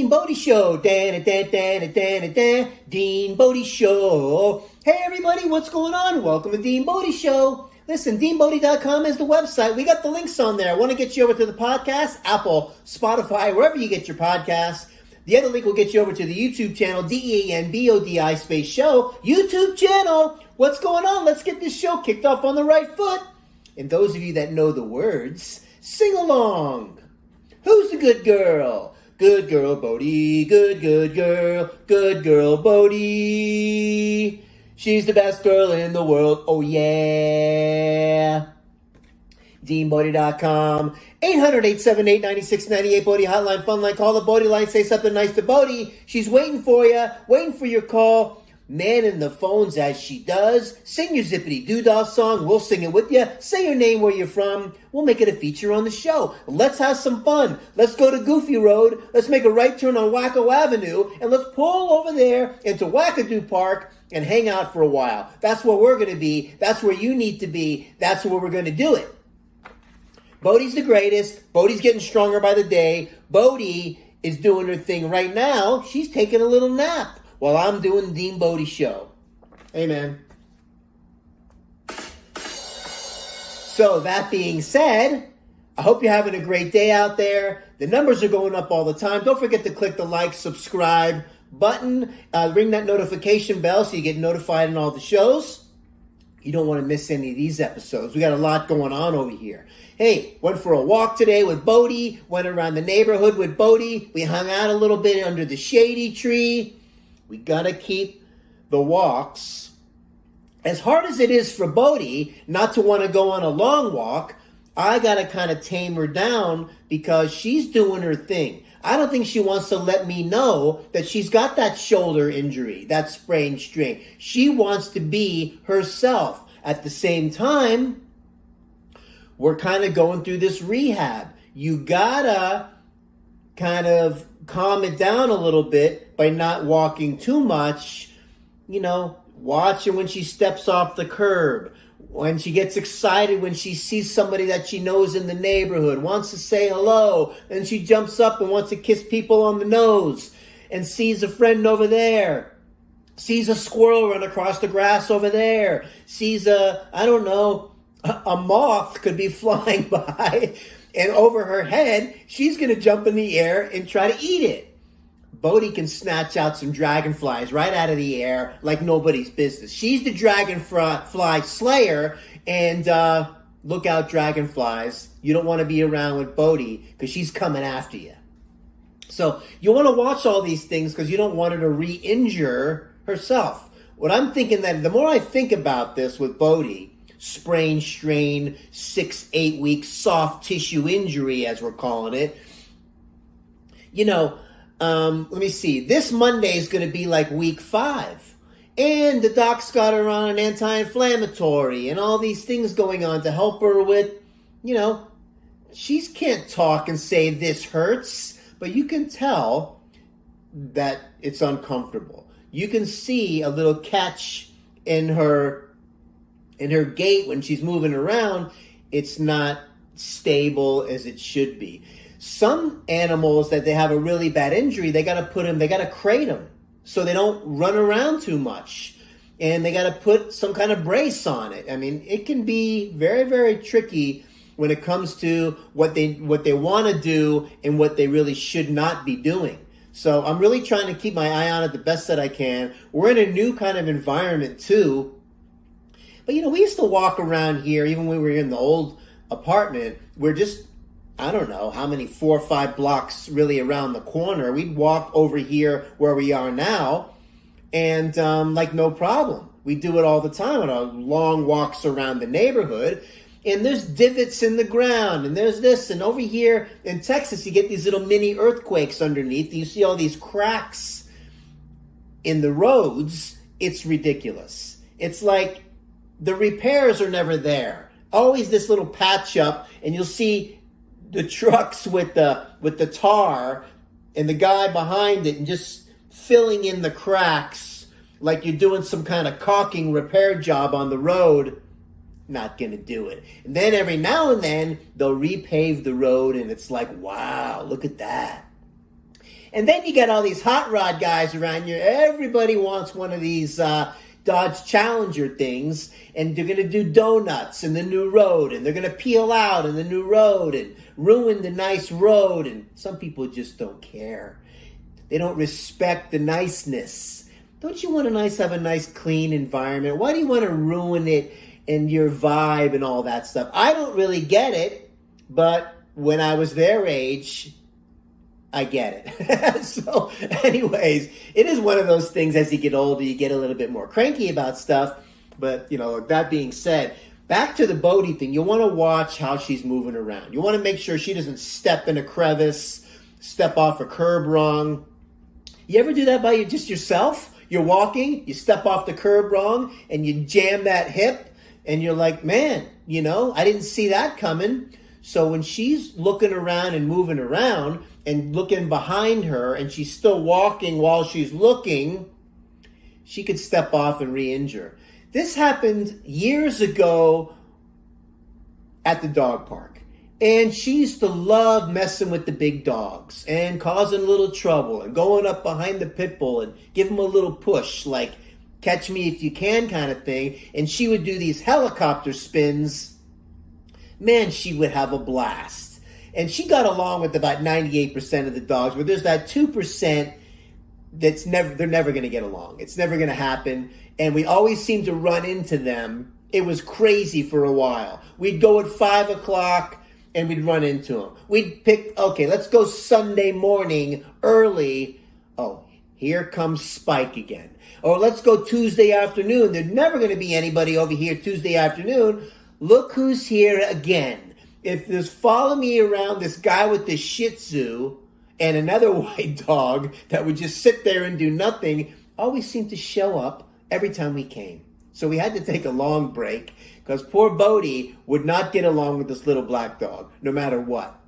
DeanBodi Show. DeanBodi Show. Hey everybody, what's going on? Welcome to DeanBodi Show. Listen, DeanBodi.com is the website. We got the links on there. I want to get you over to the podcast, Apple, Spotify, wherever you get your podcasts. The other link will get you over to the YouTube channel, DeanBodi space show. YouTube channel. What's going on? Let's get this show kicked off on the right foot. And those of you that know the words, sing along. Who's the good girl? Good girl, Bodie. Good girl. Good girl, Bodie. She's the best girl in the world. Oh, yeah. DeanBodi.com. 800-878-9698. Bodie hotline, fun line. Call the Bodie line. Say something nice to Bodie. She's waiting for you. Waiting for your call. Manning the phones as she does. Sing your Zippity Doodah song. We'll sing it with you. Say your name, where you're from. We'll make it a feature on the show. Let's have some fun. Let's go to Goofy Road. Let's make a right turn on Wacko Avenue. And let's pull over there into Wackadoo Park and hang out for a while. That's where we're going to be. That's where you need to be. That's where we're going to do it. Bodie's the greatest. Bodie's getting stronger by the day. Bodie is doing her thing right now. She's taking a little nap while I'm doing the DeanBodi Show. Amen. So that being said, I hope you're having a great day out there. The numbers are going up all the time. Don't forget to click the like, subscribe button. Ring that notification bell so you get notified on all the shows. You don't want to miss any of these episodes. We got a lot going on over here. Hey, went for a walk today with Bodie. Went around the neighborhood with Bodie. We hung out a little bit under the shady tree. We got to keep the walks. As hard as it is for Bodie not to want to go on a long walk, I got to kind of tame her down because she's doing her thing. I don't think she wants to let me know that she's got that shoulder injury, that sprained string. She wants to be herself. At the same time, we're kind of going through this rehab. You gotta kind of calm it down a little bit by not walking too much. You know, watch her when she steps off the curb, when she gets excited, when she sees somebody that she knows in the neighborhood, wants to say hello, and she jumps up and wants to kiss people on the nose, and sees a friend over there, sees a squirrel run across the grass over there, sees a moth could be flying by, and over her head, she's going to jump in the air and try to eat it. Bodie can snatch out some dragonflies right out of the air like nobody's business. She's the dragonfly slayer, and look out, dragonflies. You don't want to be around with Bodie because she's coming after you. So you want to watch all these things because you don't want her to re-injure herself. What I'm thinking, that the more I think about this with Bodie, sprain, strain, 6-8 week soft tissue injury, as we're calling it, let me see. This Monday is going to be like week 5. And the doc's got her on an anti-inflammatory and all these things going on to help her with, she can't talk and say this hurts, but you can tell that it's uncomfortable. You can see a little catch in her gait when she's moving around. It's not stable as it should be. Some animals that they have a really bad injury, they got to crate them so they don't run around too much. And they got to put some kind of brace on it. I mean, it can be very, very tricky when it comes to what they want to do and what they really should not be doing. So I'm really trying to keep my eye on it the best that I can. We're in a new kind of environment too. But, we used to walk around here, even when we were in the old apartment. We're just, I don't know how many, 4 or 5 blocks really around the corner. We'd walk over here where we are now, and like no problem. We do it all the time on our long walks around the neighborhood. And there's divots in the ground, and there's this. And over here in Texas, you get these little mini earthquakes underneath. You see all these cracks in the roads. It's ridiculous. It's like the repairs are never there. Always this little patch up, and you'll see the trucks with the tar and the guy behind it and just filling in the cracks like you're doing some kind of caulking repair job on the road. Not going to do it. And then every now and then they'll repave the road, and it's like, wow, look at that. And then you got all these hot rod guys around you. Everybody wants one of these Dodge Challenger things, and they're going to do donuts in the new road, and they're going to peel out in the new road and ruin the nice road. And some people just don't care. They don't respect the niceness. Don't you want to have a nice, clean environment? Why do you want to ruin it and your vibe and all that stuff? I don't really get it, but when I was their age, I get it. So anyways, it is one of those things as you get older, you get a little bit more cranky about stuff. But, that being said, back to the Bodie thing, you want to watch how she's moving around. You want to make sure she doesn't step in a crevice, step off a curb wrong. You ever do that by just yourself? You're walking, you step off the curb wrong, and you jam that hip, and you're like, man, I didn't see that coming. So when she's looking around and moving around and looking behind her, and she's still walking while she's looking, she could step off and re-injure. This happened years ago at the dog park. And she used to love messing with the big dogs and causing a little trouble and going up behind the pit bull and give him a little push, like catch me if you can kind of thing. And she would do these helicopter spins. Man, she would have a blast. And she got along with about 98% of the dogs, but there's that 2% they're never going to get along. It's never going to happen. And we always seem to run into them. It was crazy for a while. We'd go at 5 o'clock. And we'd run into them. We'd pick, okay, let's go Sunday morning early. Oh, here comes Spike again. Or let's go Tuesday afternoon. There's never going to be anybody over here Tuesday afternoon. Look who's here again. If there's follow me around this guy with the Shih Tzu and another white dog that would just sit there and do nothing, always seemed to show up every time we came. So we had to take a long break because poor Bodie would not get along with this little black dog, no matter what.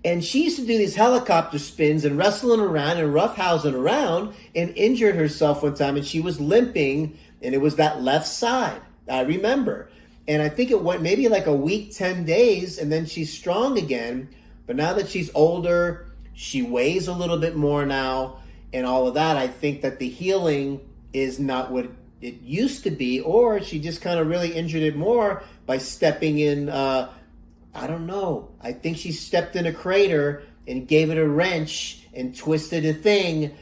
And she used to do these helicopter spins and wrestling around and roughhousing around and injured herself one time, and she was limping, and it was that left side. I remember. And I think it went maybe like a week, 10 days, and then she's strong again. But now that she's older, she weighs a little bit more now, and all of that, I think that the healing is not what it used to be, or she just kind of really injured it more by stepping in, I don't know. I think she stepped in a crater and gave it a wrench and twisted a thing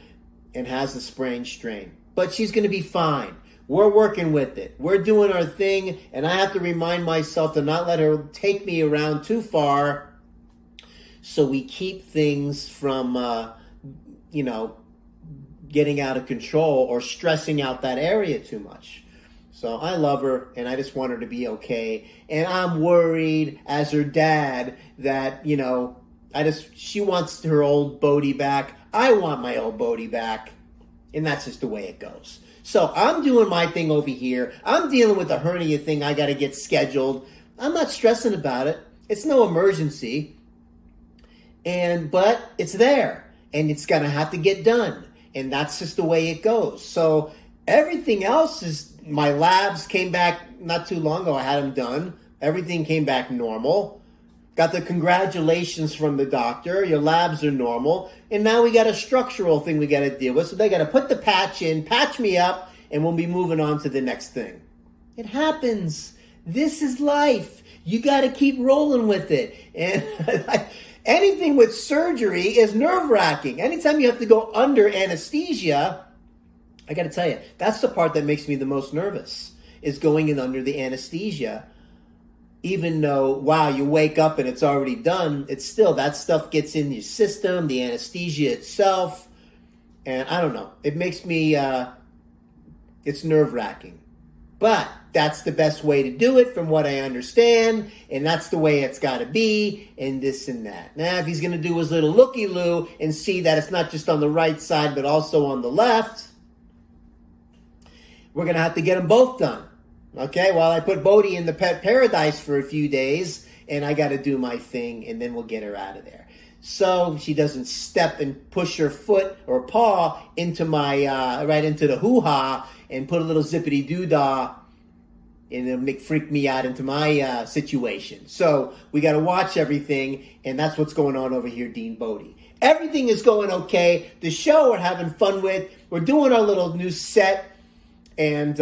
and has a sprained strain. But she's going to be fine. We're working with it. We're doing our thing, and I have to remind myself to not let her take me around too far so we keep things from, getting out of control or stressing out that area too much. So I love her, and I just want her to be okay. And I'm worried as her dad that, she wants her old Bodie back. I want my old Bodie back. And that's just the way it goes. So I'm doing my thing over here. I'm dealing with the hernia thing I got to get scheduled. I'm not stressing about it. It's no emergency. But it's there, and it's going to have to get done. And that's just the way it goes. So everything else is, my labs came back not too long ago. I had them done. Everything came back normal. Got the congratulations from the doctor. Your labs are normal. And now we got a structural thing we got to deal with. So they got to put the patch in, patch me up, and we'll be moving on to the next thing. It happens. This is life. You got to keep rolling with it. And anything with surgery is nerve-wracking. Anytime you have to go under anesthesia, I got to tell you, that's the part that makes me the most nervous, is going in under the anesthesia. Even though, wow, you wake up and it's already done, it's still, that stuff gets in your system, the anesthesia itself. And I don't know. It makes me, it's nerve-wracking. But that's the best way to do it from what I understand. And that's the way it's got to be, and this and that. Now, if he's going to do his little looky-loo and see that it's not just on the right side, but also on the left, we're going to have to get them both done. Okay, well, I put Bodie in the pet paradise for a few days, and I got to do my thing, and then we'll get her out of there. So she doesn't step and push her foot or paw into my, right into the hoo-ha and put a little zippity-doo-dah and it'll freak me out into my situation. So we got to watch everything, and that's what's going on over here, DeanBodi. Everything is going okay. The show we're having fun with. We're doing our little new set, and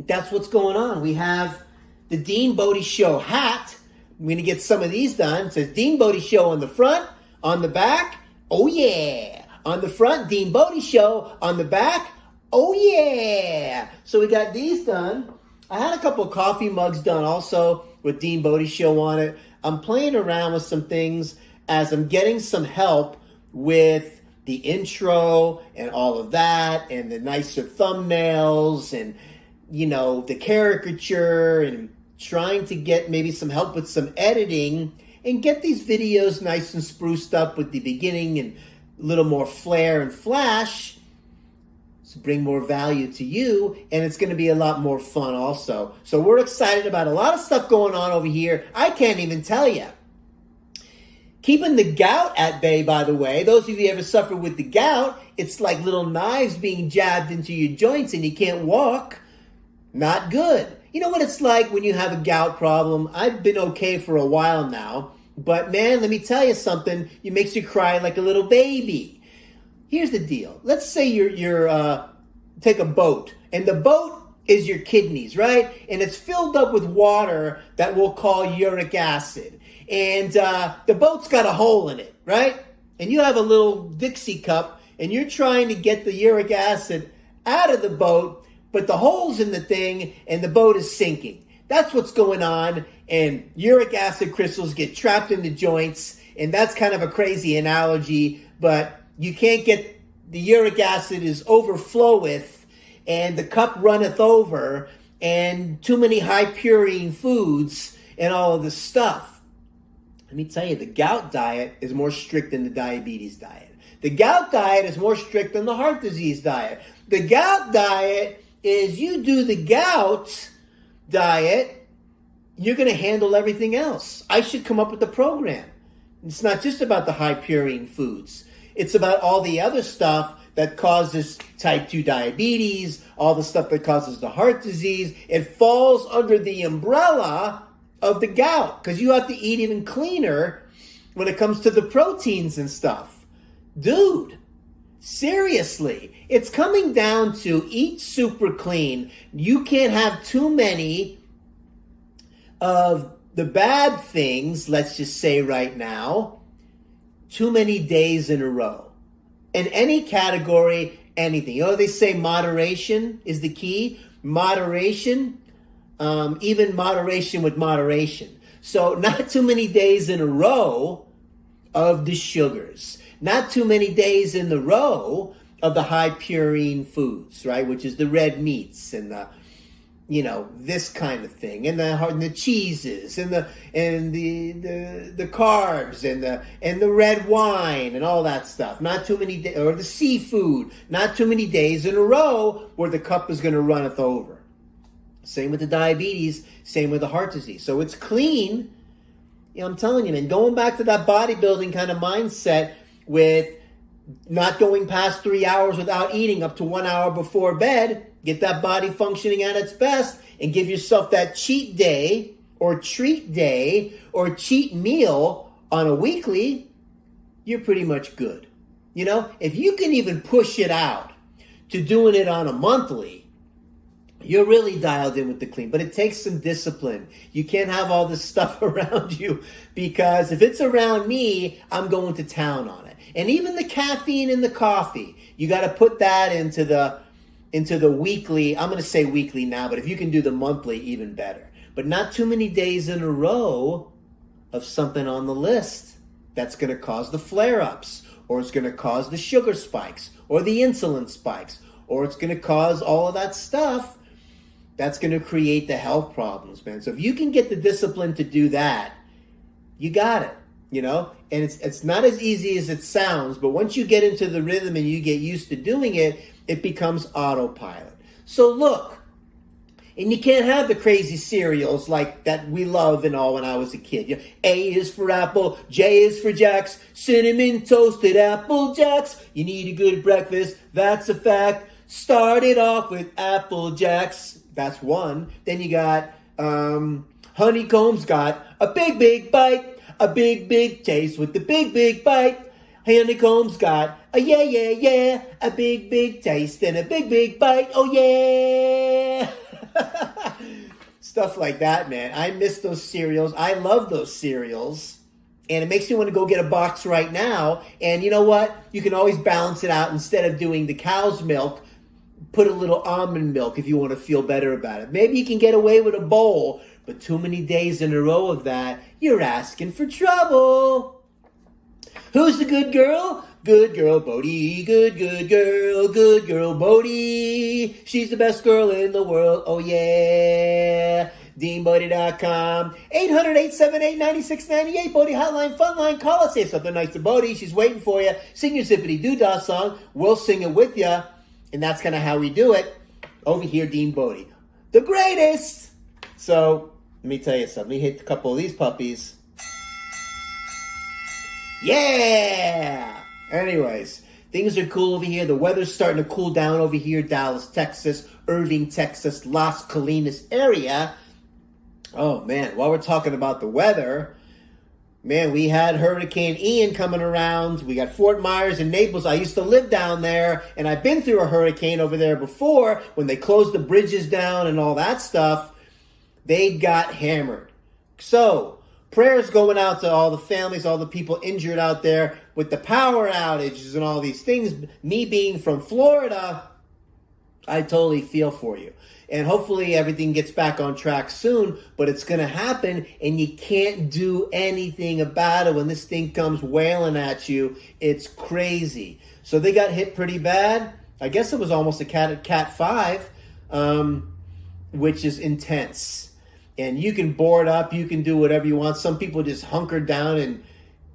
that's what's going on. We have the DeanBodi Show hat. I'm going to get some of these done. It says DeanBodi Show on the front, on the back. Oh, yeah. On the front, DeanBodi Show. On the back, oh, yeah. So we got these done. I had a couple of coffee mugs done also with DeanBodi Show on it. I'm playing around with some things as I'm getting some help with the intro and all of that and the nicer thumbnails and, the caricature and trying to get maybe some help with some editing and get these videos nice and spruced up with the beginning and a little more flair and flash to bring more value to you, and it's going to be a lot more fun also. So we're excited about a lot of stuff going on over here. I can't even tell you. Keeping the gout at bay, by the way. Those of you who ever suffer with the gout, it's like little knives being jabbed into your joints and you can't walk. Not good. You know what it's like when you have a gout problem? I've been okay for a while now, but man, let me tell you something. It makes you cry like a little baby. Here's the deal. Let's say you're take a boat, and the boat is your kidneys, right? And it's filled up with water that we'll call uric acid. And the boat's got a hole in it, right? And you have a little Dixie cup, and you're trying to get the uric acid out of the boat, but the hole's in the thing, and the boat is sinking. That's what's going on, and uric acid crystals get trapped in the joints, and that's kind of a crazy analogy, but you can't get, the uric acid is overfloweth, and the cup runneth over, and too many high purine foods, and all of this stuff. Let me tell you, the gout diet is more strict than the diabetes diet. The gout diet is more strict than the heart disease diet. The gout diet is you do the gout diet, you're going to handle everything else. I should come up with a program. It's not just about the high purine foods. It's about all the other stuff that causes type 2 diabetes, all the stuff that causes the heart disease. It falls under the umbrella of the gout because you have to eat even cleaner when it comes to the proteins and stuff. Dude, seriously, it's coming down to eat super clean. You can't have too many of the bad things, let's just say right now, too many days in a row. In any category, anything. They say moderation is the key. Moderation, even moderation with moderation. So not too many days in a row of the sugars. Not too many days in a row of the high purine foods, right? Which is the red meats and the, this kind of thing, and the cheeses and the carbs and the red wine and all that stuff. Not too many or the seafood. Not too many days in a row where the cup is going to runneth over. Same with the diabetes. Same with the heart disease. So it's clean. I'm telling you, man. Going back to that bodybuilding kind of mindset with not going past 3 hours without eating up to 1 hour before bed. Get that body functioning at its best and give yourself that cheat day or treat meal on a weekly, you're pretty much good. If you can even push it out to doing it on a monthly, you're really dialed in with the clean. But it takes some discipline. You can't have all this stuff around you because if it's around me, I'm going to town on it. And even the caffeine in the coffee, you got to put that into the weekly. I'm going to say weekly now, but if you can do the monthly, even better. But not too many days in a row of something on the list that's going to cause the flare-ups, or it's going to cause the sugar spikes, or the insulin spikes, or it's going to cause all of that stuff that's going to create the health problems, man. So if you can get the discipline to do that, you got it. And it's not as easy as it sounds, but once you get into the rhythm and you get used to doing it, it becomes autopilot. So look, and you can't have the crazy cereals like that we love and all when I was a kid. A is for apple, J is for Jacks, cinnamon toasted Apple Jacks. You need a good breakfast, that's a fact. Start it off with Apple Jacks. That's one. Then you got Honeycomb's got a big, big bite, a big, big taste with the big, big bite. Honeycomb's got a yeah, yeah, yeah, a big, big taste and a big, big bite. Oh, yeah. Stuff like that, man. I miss those cereals. I love those cereals. And it makes me want to go get a box right now. And you know what? You can always balance it out. Instead of doing the cow's milk, put a little almond milk if you want to feel better about it. Maybe you can get away with a bowl. But too many days in a row of that, you're asking for trouble. Who's the good girl? Good girl, Bodie. Good girl, Bodie. She's the best girl in the world. Oh, yeah. DeanBodi.com. 800-878-9698. Bodie Hotline, Fun Line. Call us. Say something nice to Bodie. She's waiting for you. Sing your Zippity Doo-Dah song. We'll sing it with you. And that's kind of how we do it. Over here, DeanBodi. The greatest. So, let me tell you something. Let me hit a couple of these puppies. Yeah! Anyways, things are cool over here. The weather's starting to cool down over here. Dallas, Texas, Irving, Texas, Las Colinas area. Oh, man. While we're talking about the weather, man, we had Hurricane Ian coming around. We got Fort Myers and Naples. I used to live down there, and I've been through a hurricane over there before when they closed the bridges down and all that stuff. They got hammered. So, prayers going out to all the families, all the people injured out there with the power outages and all these things. Me being from Florida, I totally feel for you. And hopefully everything gets back on track soon, but it's going to happen and you can't do anything about it when this thing comes wailing at you. It's crazy. So they got hit pretty bad. I guess it was almost a Cat 5, which is intense. And you can board up, you can do whatever you want. Some people just hunker down and,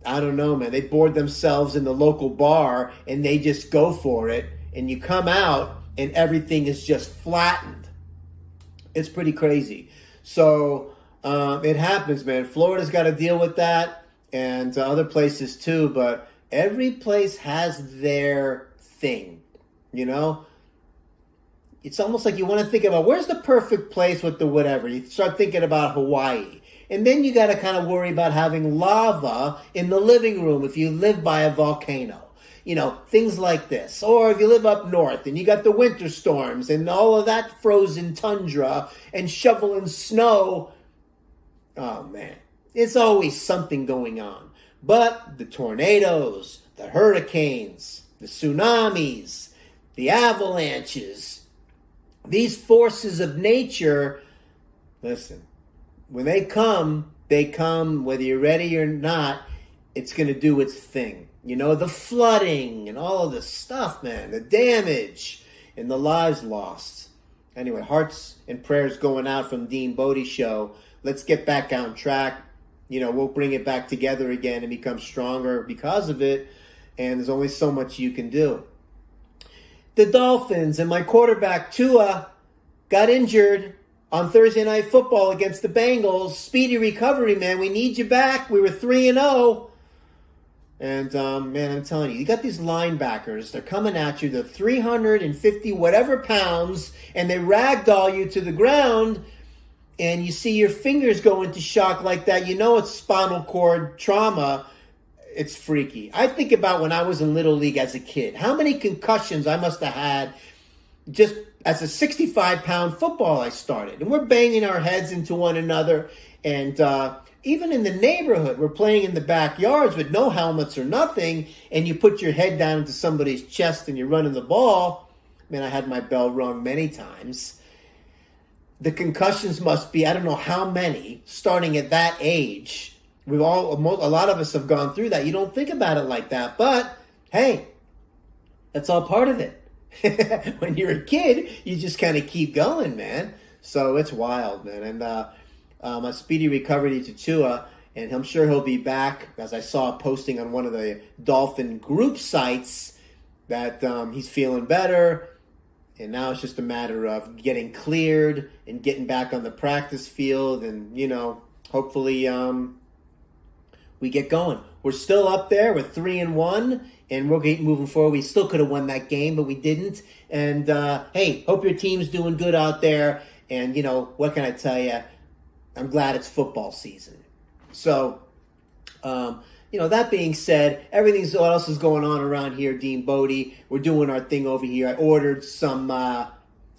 I don't know, man, they board themselves in the local bar and they just go for it. And you come out and everything is just flattened. It's pretty crazy. So it happens, man. Florida's got to deal with that and other places too. But every place has their thing, you know? It's almost like you want to think about where's the perfect place with the whatever. You start thinking about Hawaii. And then you got to kind of worry about having lava in the living room if you live by a volcano. You know, things like this. Or if you live up north and you got the winter storms and all of that frozen tundra and shoveling snow. Oh, man. It's always something going on. But the tornadoes, the hurricanes, the tsunamis, the avalanches, these forces of nature, listen, when they come, whether you're ready or not, it's going to do its thing. You know, the flooding and all of this stuff, man, the damage and the lives lost. Anyway, hearts and prayers going out from DeanBodi Show. Let's get back on track. You know, we'll bring it back together again and become stronger because of it. And there's only so much you can do. The Dolphins and my quarterback, Tua, got injured on Thursday Night Football against the Bengals. Speedy recovery, man. We need you back. We were 3-0. And, man, I'm telling you, you got these linebackers. They're coming at you. They're 350 whatever pounds, and they ragdoll you to the ground, and you see your fingers go into shock like that. You know it's spinal cord trauma. It's freaky. I think about when I was in Little League as a kid. How many concussions I must have had just as a 65-pound football I started. And we're banging our heads into one another. And even in the neighborhood, we're playing in the backyards with no helmets or nothing. And you put your head down into somebody's chest and you're running the ball. Man, I had my bell rung many times. The concussions must be, I don't know how many, starting at that age. A lot of us have gone through that. You don't think about it like that, but hey, that's all part of it. When you're a kid, you just kind of keep going, man. So it's wild, man. And a speedy recovery to Tua, and I'm sure he'll be back. As I saw a posting on one of the Dolphin group sites that he's feeling better, and now it's just a matter of getting cleared and getting back on the practice field, and you know, hopefully. We get going. We're still up there. We're 3-1, and we'll keep moving forward. We still could have won that game, but we didn't. And, hey, hope your team's doing good out there. And, what can I tell you? I'm glad it's football season. So, that being said, what else is going on around here, DeanBodi? We're doing our thing over here. I ordered some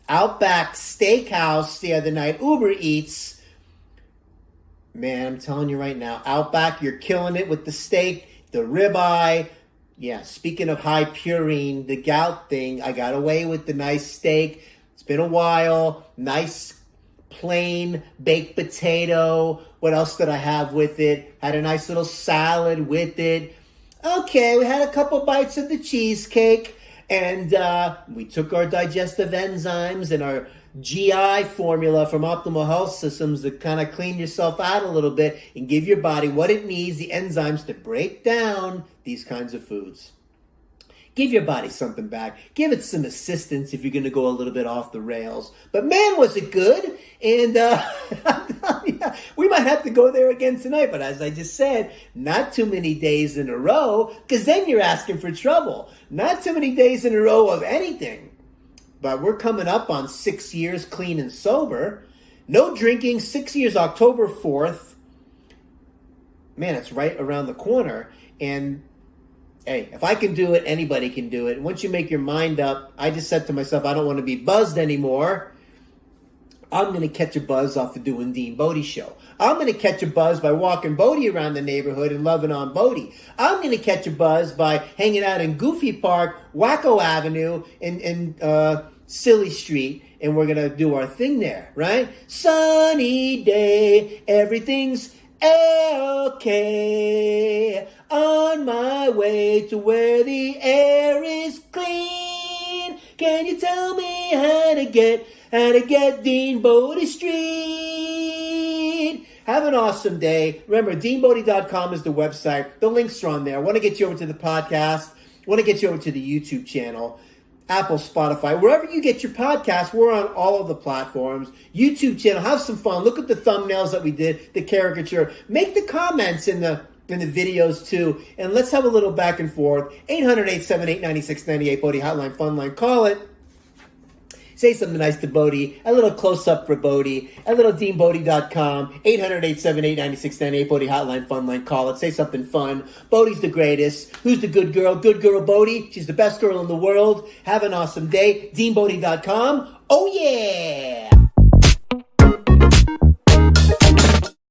Outback Steakhouse the other night, Uber Eats. Man, I'm telling you right now, Outback, you're killing it with the steak, the ribeye. Yeah, speaking of high purine, the gout thing, I got away with the nice steak. It's been a while. Nice plain baked potato. What else did I have with it? Had a nice little salad with it. Okay, we had a couple bites of the cheesecake. And we took our digestive enzymes and our GI formula from Optimal Health Systems to kind of clean yourself out a little bit and give your body what it needs, the enzymes to break down these kinds of foods. Give your body something back. Give it some assistance if you're going to go a little bit off the rails. But man, was it good. And we might have to go there again tonight. But as I just said, not too many days in a row, because then you're asking for trouble. Not too many days in a row of anything. But we're coming up on 6 years clean and sober. No drinking, 6 years, October 4th. Man, it's right around the corner. And hey, if I can do it, anybody can do it. Once you make your mind up, I just said to myself, I don't want to be buzzed anymore. I'm going to catch a buzz off of doing DeanBodi Show. I'm going to catch a buzz by walking Bodie around the neighborhood and loving on Bodie. I'm going to catch a buzz by hanging out in Goofy Park, Wacko Avenue, and Silly Street, and we're going to do our thing there, right? Sunny day, everything's okay. On my way to where the air is clean. Can you tell me how to get DeanBodi Street? Have an awesome day. Remember, DeanBodi.com is the website. The links are on there. I want to get you over to the podcast. I want to get you over to the YouTube channel. Apple, Spotify, wherever you get your podcasts, we're on all of the platforms. YouTube channel, have some fun. Look at the thumbnails that we did, the caricature. Make the comments in the videos too, and let's have a little back and forth. 800-878-9698, Bodie Hotline, Fun Line. Call it. Say something nice to Bodie. A little close-up for Bodie. A little DeanBodi.com. 800-878-9698, Bodie Hotline, Fun Line. Call it. Say something fun. Bodie's the greatest. Who's the good girl? Good girl Bodie. She's the best girl in the world. Have an awesome day. DeanBodi.com. Oh, yeah!